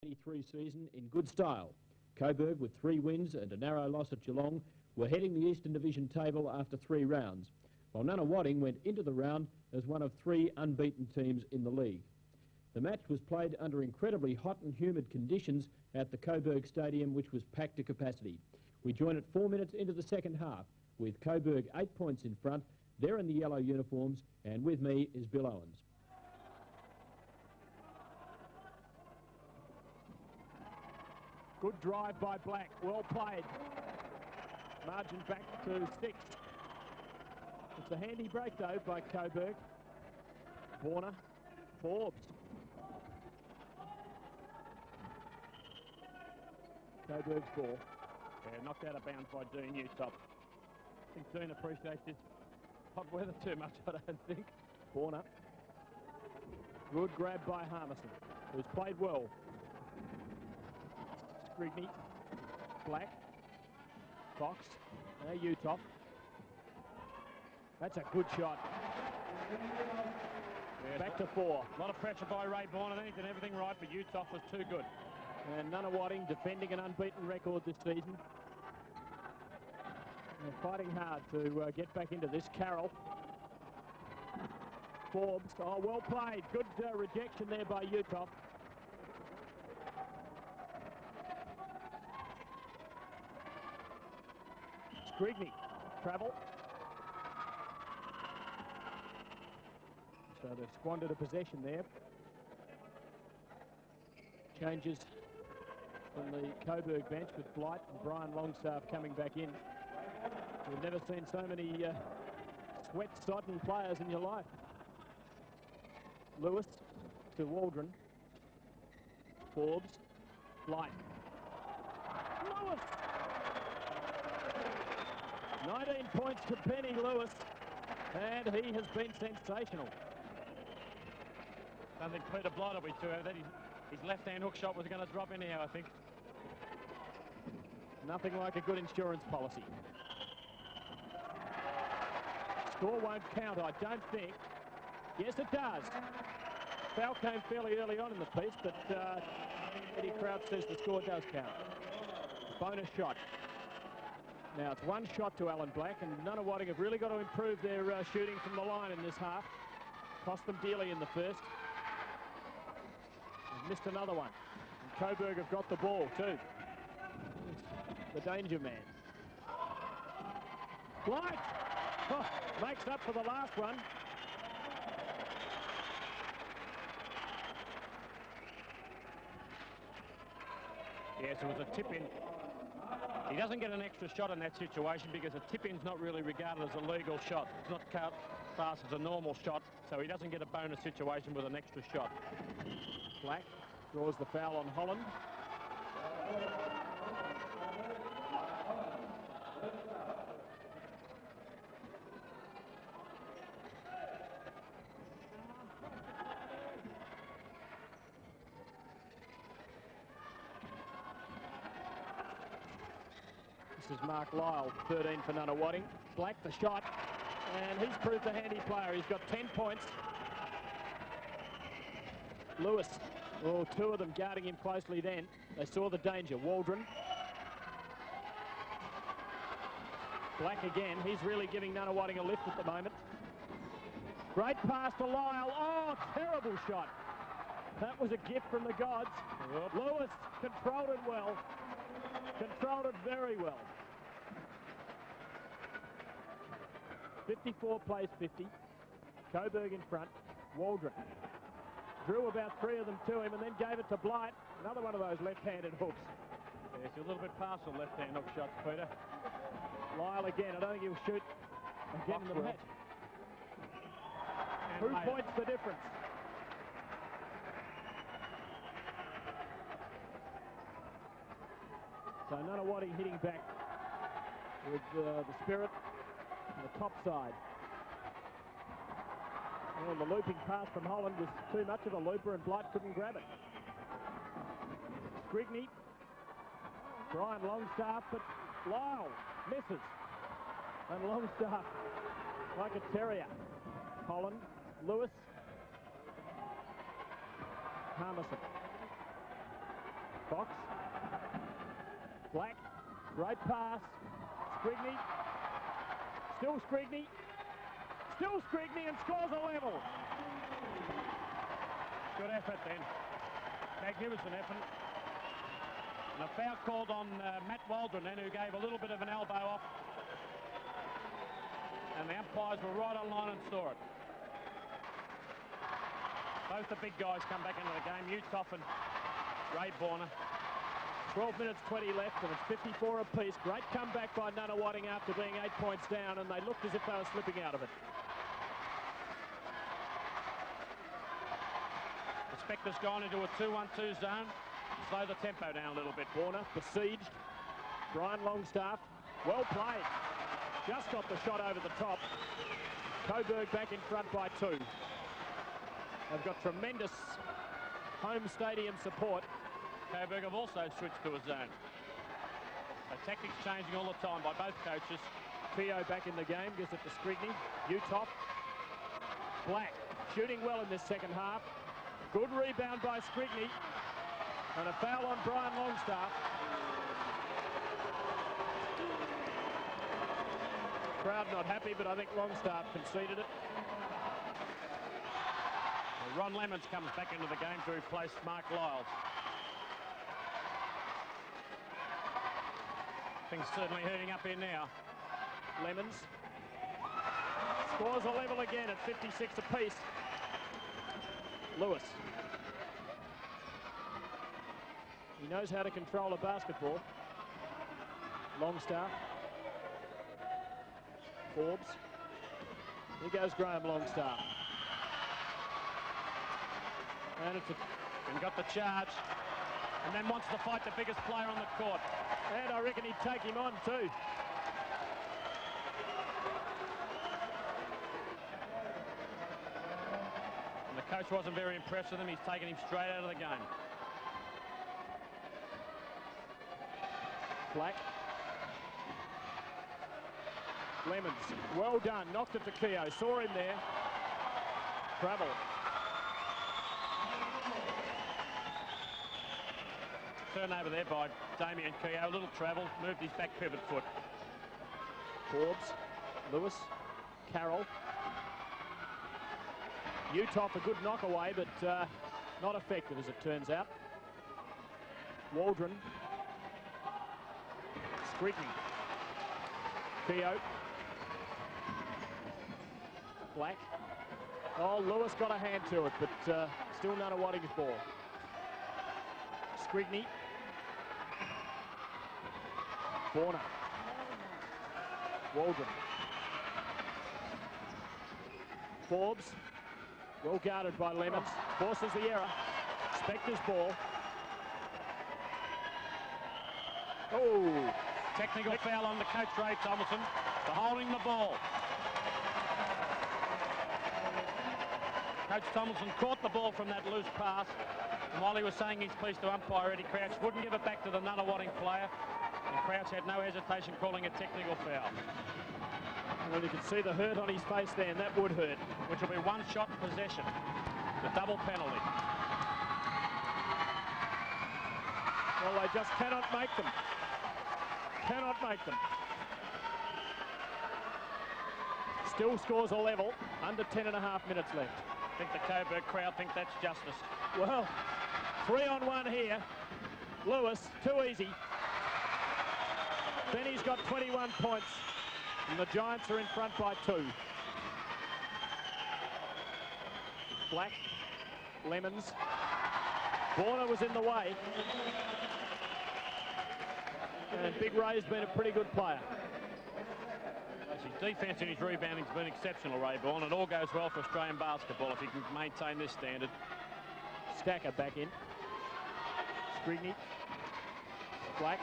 1983 season in good style. Coburg, with 3 wins and a narrow loss at Geelong, were heading the Eastern Division table after 3 rounds, while Nunnawading went into the round as one of 3 unbeaten teams in the league. The match was played under incredibly hot and humid conditions at the Coburg Stadium, which was packed to capacity. We join at 4 minutes into the second half, with Coburg 8 points in front. They're in the yellow uniforms, and with me is Bill Owens. Good drive by Black, well played. Margin back to 6. It's a handy break though by Coburg. Warner, Forbes. Coburg's ball. Yeah, knocked out of bounds by Dean Newtop. I think Dean appreciates this hot weather too much, I don't think. Warner. Good grab by Harmison, who's played well. Scrigney, Black, Fox, now Utop. That's a good shot. Yeah, back to 4. A lot of pressure by Ray Bourne. I think he did everything right, but Utop was too good. And Nunnawading defending an unbeaten record this season. They're fighting hard to get back into this. Carroll. Forbes. Oh, well played. Good rejection there by Utop. Scrigney, travel. So they've squandered a possession there. Changes from the Coburg bench with Blight and Brian Longstaff coming back in. You've never seen so many sweat-sodden players in your life. Lewis to Waldron. Forbes, Blight. Lewis! 19 points to Penny Lewis, and he has been sensational. I don't think Peter Blight will be too out of that. His left-hand hook shot was going to drop anyhow, I think. Nothing like a good insurance policy. Score won't count, I don't think. Yes, it does. Foul came fairly early on in the piece, but Eddie Crouch says the score does count. Bonus shot. Now it's 1 shot to Alan Black, and Nunnawading have really got to improve their shooting from the line in this half. Cost them dearly in the first. They've missed another one. And Coburg have got the ball too. The danger man. Blight! Oh, makes up for the last one. Yes, it was a tip-in. He doesn't get an extra shot in that situation because a tip-in's not really regarded as a legal shot. It's not classed as a normal shot, so he doesn't get a bonus situation with an extra shot. Black draws the foul on Holland. This is Mark Lyle, 13 for Nunnawading. Black the shot, and he's proved a handy player. He's got 10 points. Lewis, oh, 2 of them guarding him closely then. They saw the danger. Waldron. Black again. He's really giving Nunnawading a lift at the moment. Great pass to Lyle. Oh, terrible shot. That was a gift from the gods. Yep. Lewis controlled it well. Controlled it very well. 54 plays 50. Coburg in front. Waldron drew about 3 of them to him and then gave it to Blight. Another one of those left-handed hooks. Yes, a little bit past the left-hand hook shots, Peter. Lyle again. I don't think he'll shoot again in the match. And 2 points the difference. So Nunnawading hitting back with the spirit on the top side. Well, the looping pass from Holland was too much of a looper and Blight couldn't grab it. Scrigney, Brian Longstaff, but Lyle misses. And Longstaff, like a terrier. Holland, Lewis, Harmison. Fox. Black. Great pass. Scrigney. Still Scrigney. Still Scrigney and scores a level. Good effort then. Magnificent effort. And a foul called on Matt Waldron then, who gave a little bit of an elbow off. And the umpires were right on line and saw it. Both the big guys come back into the game, Utoff and Ray Borner. 12 minutes 20 left and it's 54 apiece. Great comeback by Nunnawading after being 8 points down, and they looked as if they were slipping out of it. The Spectre's gone into a 2-1-2 zone. Slow the tempo down a little bit. Borner besieged. Brian Longstaff, well played. Just got the shot over the top. Coburg back in front by 2. They've got tremendous home stadium support. Coburg have also switched to a zone. So tactics changing all the time by both coaches. Keogh back in the game, gives it to Scrigney. Utoff. Black shooting well in this second half. Good rebound by Scrigney. And a foul on Brian Longstaff. Crowd not happy, but I think Longstaff conceded it. Ron Lemons comes back into the game to replace Mark Lyles. Things certainly heating up here now. Lemons scores a level again at 56 apiece. Lewis. He knows how to control a basketball. Longstaff. Forbes. Here goes Graham Longstaff. And got the charge. And then wants to fight the biggest player on the court. And I reckon he'd take him on too. And the coach wasn't very impressed with him. He's taken him straight out of the game. Black. Lemons, well done. Knocked it to Keogh. Saw him there. Travel. Turnover there by Damien Keogh. A little travel. Moved his back pivot foot. Forbes. Lewis. Carroll. Utoff a good knock away, but not effective as it turns out. Waldron. Scrigney. Keogh. Black. Oh, Lewis got a hand to it, but still Nunnawading's ball. Scrigney. Borner. Waldron. Forbes. Well guarded by Lemons. Forces the error. Spectre's ball. Oh! Technical foul on the coach, Ray Thomason, for holding the ball. Coach Thomason caught the ball from that loose pass, and while he was saying his piece to umpire Eddie Crouch, wouldn't give it back to the Nunnawading player, and Crouch had no hesitation calling a technical foul. Well, you can see the hurt on his face there, and that would hurt. Which will be one shot possession, the double penalty. Well, they just cannot make them. Cannot make them. Still scores a level, under 10.5 minutes left. I think the Coburg crowd think that's justice. Well, 3-on-1 here. Lewis, too easy. Benny's got 21 points, and the Giants are in front by 2. Black, Lemons. Borner was in the way. And Big Ray's been a pretty good player. His defence and his rebounding has been exceptional, Ray Bourne, and all goes well for Australian basketball if he can maintain this standard. Stacker back in. Scrigney. Black.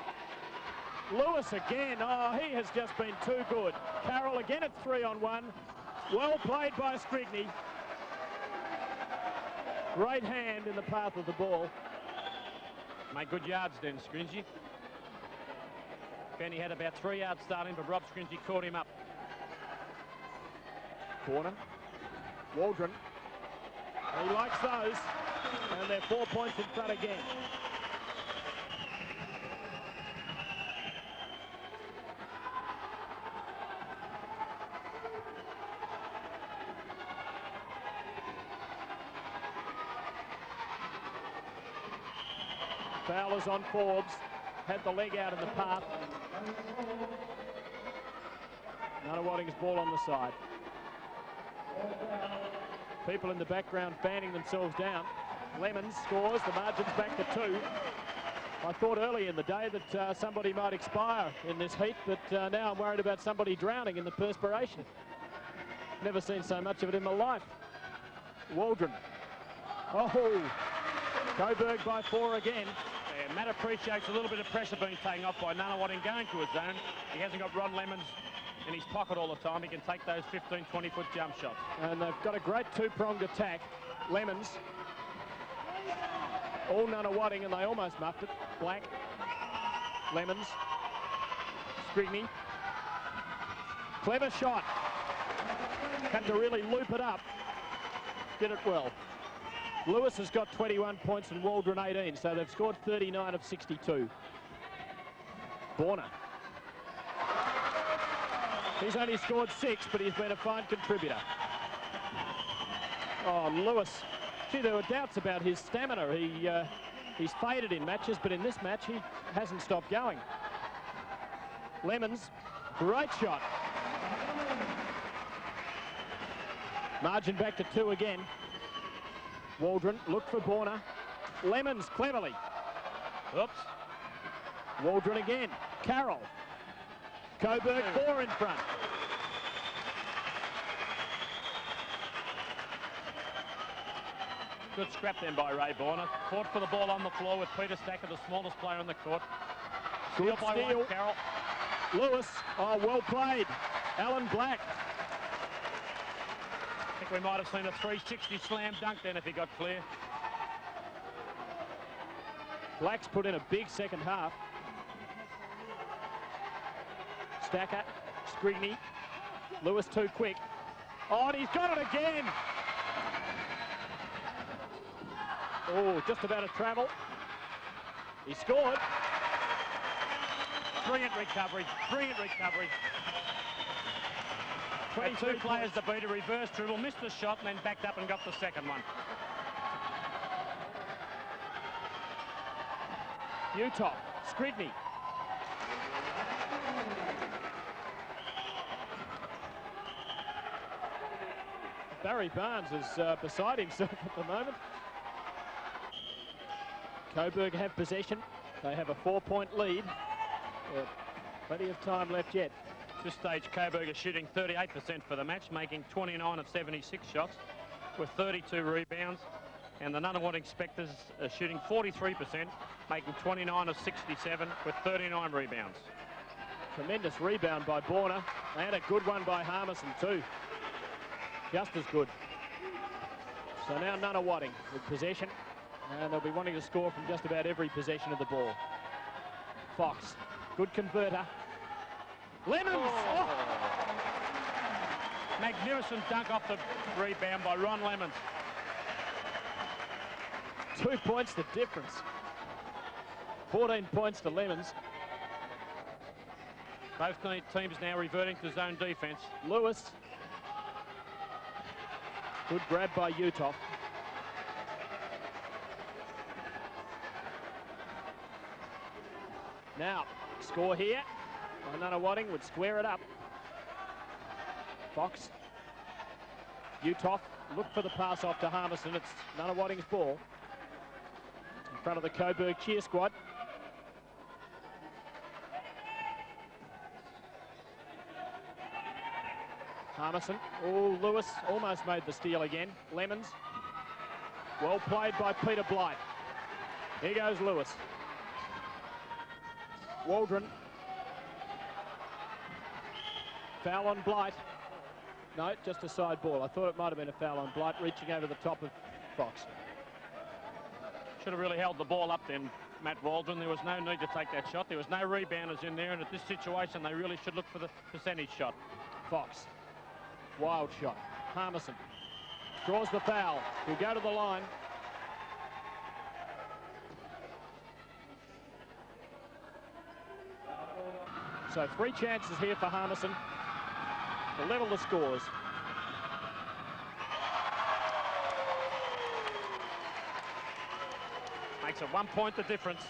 Lewis again. Oh, he has just been too good. Carroll again at 3-on-1. Well played by Scrigney. Great hand in the path of the ball. Made good yards then, Scrigney. Benny had about 3 yards starting, but Rob Scrigney caught him up. Corner. Waldron. He likes those. And they're 4 points in front again. Fowler's on Forbes. Had the leg out in the path. Nunnawading's ball on the side. People in the background fanning themselves down. Lemons scores. The margin's back to 2. I thought early in the day that somebody might expire in this heat, but now I'm worried about somebody drowning in the perspiration. Never seen so much of it in my life. Waldron. Oh, Coburg by 4 again. Yeah, Matt appreciates a little bit of pressure being taken off by Nunnawading going to his zone. He hasn't got Ron Lemons in his pocket all the time. He can take those 15, 20-foot jump shots. And they've got a great two-pronged attack. Lemons. All Nunnawading, and they almost muffed it. Black. Lemons. Scrigney. Clever shot. Had to really loop it up. Did it well. Lewis has got 21 points and Waldron 18, so they've scored 39 of 62. Borner. He's only scored 6, but he's been a fine contributor. Oh, Lewis. Gee, there were doubts about his stamina. He's faded in matches, but in this match, he hasn't stopped going. Lemons, great shot. Margin back to 2 again. Waldron, look for Borner. Lemons, cleverly. Oops. Waldron again. Carroll. Coburg, 4 in front. Good scrap then by Ray Borner. Fought for the ball on the floor with Peter Stacker, the smallest player on the court. Good Steal by steal. one, Carroll. Lewis, oh, well played. Alan Black. I think we might have seen a 360 slam dunk then if he got clear. Black's put in a big second half. Stacker, Scrigney. Lewis too quick. Oh, and he's got it again. Oh, just about a travel. He scored. Brilliant recovery, brilliant recovery. 22 Two players to beat a reverse dribble, missed the shot and then backed up and got the second one. Utah, Scrigney. Barry Barnes is beside himself at the moment. Coburg have possession. They have a 4-point lead. Plenty of time left yet. At this stage, Coburg are shooting 38% for the match, making 29 of 76 shots with 32 rebounds. And the Nunnawading Spectres are shooting 43%, making 29 of 67 with 39 rebounds. Tremendous rebound by Borner, and a good one by Harmison too. Just as good. So now Nunnawading with possession, and they'll be wanting to score from just about every possession of the ball. Fox, good converter. Lemons! Oh. Magnificent dunk off the rebound by Ron Lemons. 2 points the difference. 14 points to Lemons. Both teams now reverting to zone defence. Lewis. Good grab by Utah. Now, score here. Nunnawading would square it up. Fox. Utah look for the pass off to Harmison. It's Nunnawading's ball. In front of the Coburg cheer squad. Harmison. Oh, Lewis almost made the steal again. Lemons. Well played by Peter Blight. Here goes Lewis. Waldron. Foul on Blight. No, just a side ball. I thought it might have been a foul on Blight, reaching over the top of Fox. Should have really held the ball up then, Matt Waldron. There was no need to take that shot. There was no rebounders in there, and at this situation, they really should look for the percentage shot. Fox. Wild shot. Harmison draws the foul. He'll go to the line. So 3 chances here for Harmison to level the scores. It's a 1 point the difference.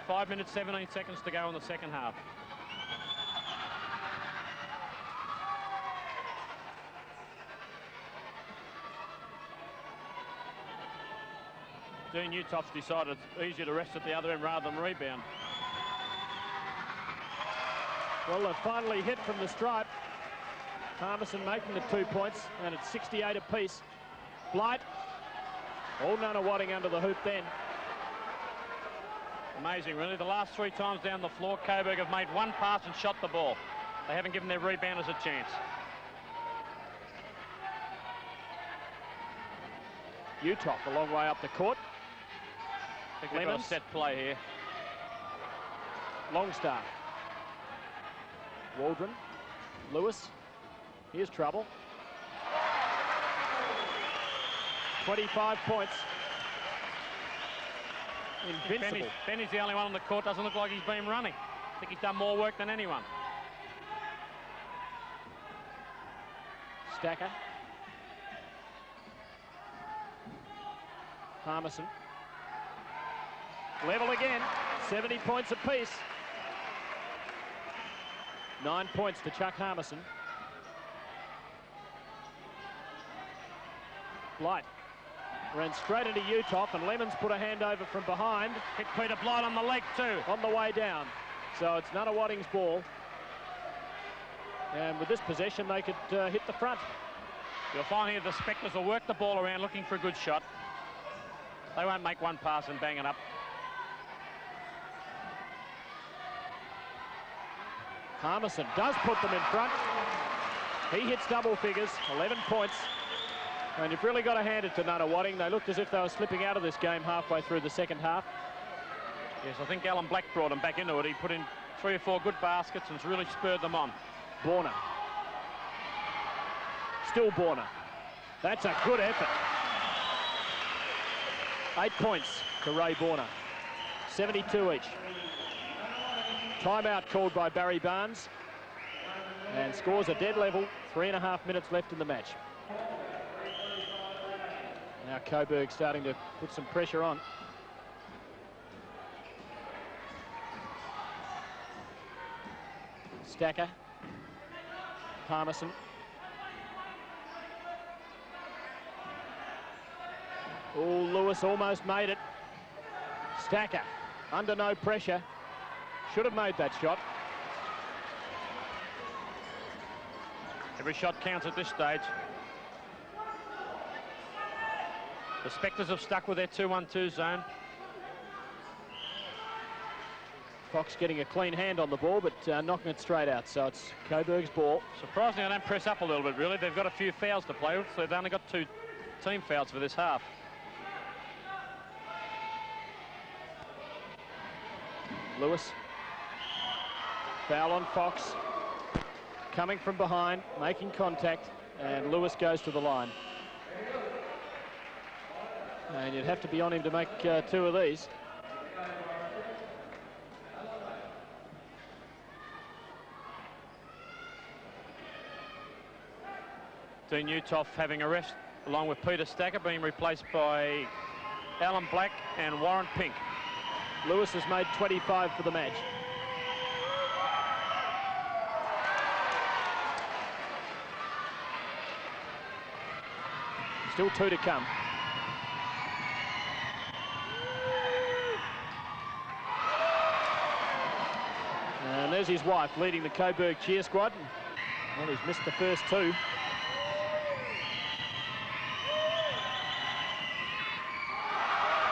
5 minutes, 17 seconds to go in the second half. Dean Utoff's decided it's easier to rest at the other end rather than rebound. Well, they've finally hit from the stripe. Harmison making the 2 points, and it's 68 apiece. Blight, all Nunnawading under the hoop then. Amazing, really. The last 3 times down the floor, Coburg have made one pass and shot the ball. They haven't given their rebounders a chance. Utoff a long way up the court. I think they've got a set play here. Longstaff. Waldron. Lewis. Here's trouble. 25 points. Invincible. Benny's the only one on the court. Doesn't look like he's been running. I think he's done more work than anyone. Stacker. Harmison. Level again. 70 points apiece. 9 points to Chuck Harmison. Blight ran straight into Utoff, and Lemons put a hand over from behind. Hit Peter Blight on the leg too. On the way down. So it's Nunnawading's ball. And with this possession, they could hit the front. You'll find here the Spectres will work the ball around looking for a good shot. They won't make one pass and bang it up. Harmison does put them in front. He hits double figures, 11 points. And you've really got to hand it to Nunnawading. They looked as if they were slipping out of this game halfway through the second half. Yes, I think Alan Black brought them back into it. He put in 3 or 4 good baskets and really spurred them on. Borner. Still Borner. That's a good effort. 8 points to Ray Borner. 72 each. Timeout called by Barry Barnes. And scores are dead level. 3.5 minutes left in the match. Now Coburg starting to put some pressure on. Stacker. Harmison. Oh, Lewis almost made it. Stacker under no pressure. Should have made that shot. Every shot counts at this stage. The Spectres have stuck with their 2-1-2 zone. Fox getting a clean hand on the ball, but knocking it straight out. So it's Coburg's ball. Surprisingly, they don't press up a little bit, really. They've got a few fouls to play with, so they've only got 2 team fouls for this half. Lewis. Foul on Fox. Coming from behind, making contact, and Lewis goes to the line. And you'd have to be on him to make 2 of these. Dean Utoff having a rest, along with Peter Stacker, being replaced by Alan Black and Warren Pink. Lewis has made 25 for the match. Still 2 to come. And there's his wife leading the Coburg cheer squad. Well, he's missed the first 2.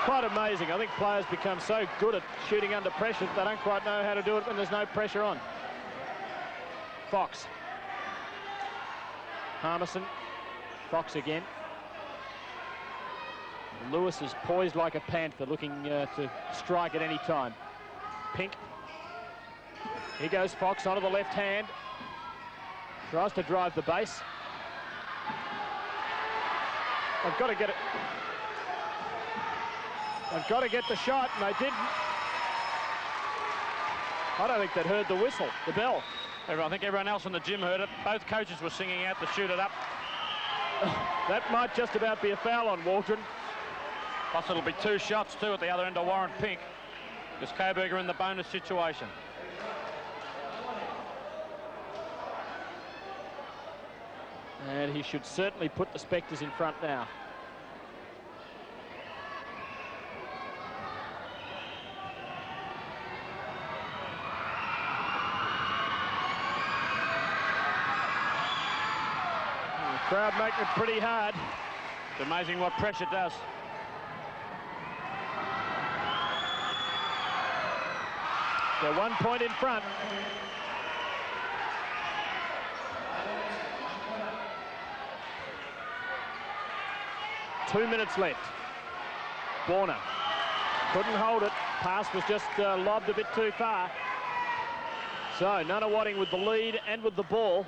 Quite amazing. I think players become so good at shooting under pressure that they don't quite know how to do it when there's no pressure on. Fox. Harmison. Fox again. Lewis is poised like a panther, looking to strike at any time. Pink. Here goes Fox onto the left hand. Tries to drive the base. I've got to get it. I've got to get the shot, and they didn't. I don't think they'd heard the whistle, the bell. I think everyone else in the gym heard it. Both coaches were singing out to shoot it up. That might just about be a foul on Waldron. Plus it'll be 2 shots too at the other end of Warren Pink, because Coburg are in the bonus situation. And he should certainly put the Spectres in front now. The crowd making it pretty hard. It's amazing what pressure does. They're 1 point in front. Two minutes left. Borna couldn't hold it. Pass was just lobbed a bit too far. So Nunnawading with the lead and with the ball.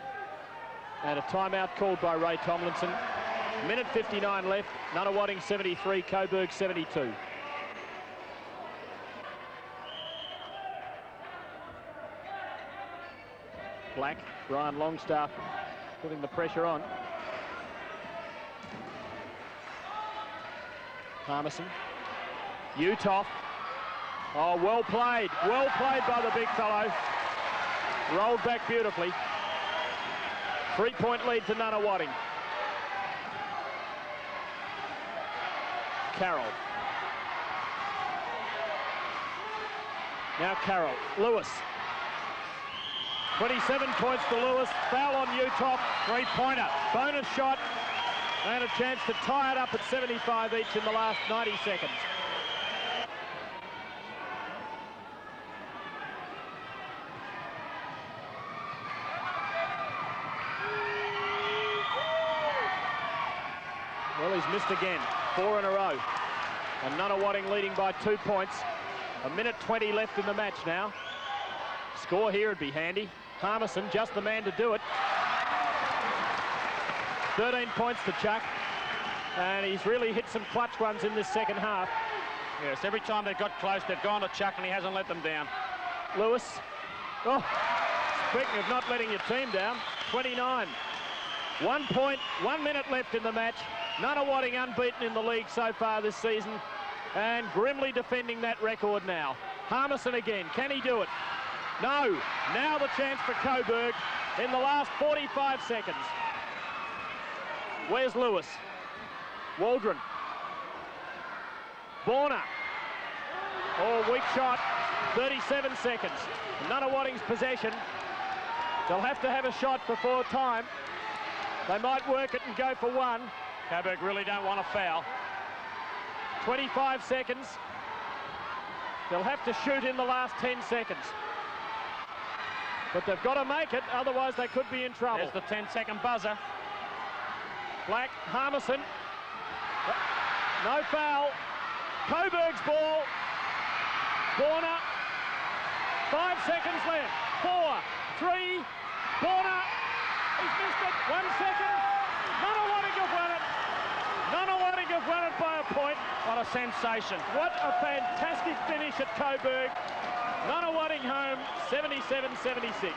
And a timeout called by Ray Tomlinson. Minute 59 left. Nunnawading 73, Coburg 72. Black, Brian Longstaff putting the pressure on. Harmison, Utah. Oh, well played by the big fellow. Rolled back beautifully. 3-point lead to Nunnawading. Carroll. Now Carroll. Lewis. 27 points to Lewis. Foul on Utah. 3-pointer. Bonus shot. And a chance to tie it up at 75 each in the last 90 seconds. Well, he's missed again. 4 in a row. And Nunnawading leading by 2 points. A minute 20 left in the match now. Score here would be handy. Harmison, just the man to do it. 13 points to Chuck. And he's really hit some clutch ones in this second half. Yes, every time they've got close, they've gone to Chuck and he hasn't let them down. Lewis. Oh, speaking of not letting your team down, 29. 1 point, 1 minute left in the match. Nunnawading unbeaten in the league so far this season. And grimly defending that record now. Harmison again. Can he do it? No. Now the chance for Coburg in the last 45 seconds. Where's Lewis? Waldron. Borna. Oh, weak shot. 37 seconds. Nunnawading's possession. They'll have to have a shot before time. They might work it and go for one. Coburg really don't want a foul. 25 seconds. They'll have to shoot in the last 10 seconds. But they've got to make it, otherwise they could be in trouble. There's the 10-second buzzer. Black, Harmison. No foul. Coburg's ball. Borna. 5 seconds left. 4, 3. Borna. He's missed it. 1 second. Nunnawading have won it. Nunnawading have won it by a point. What a sensation. What a fantastic finish at Coburg. Nunnawading home, 77-76.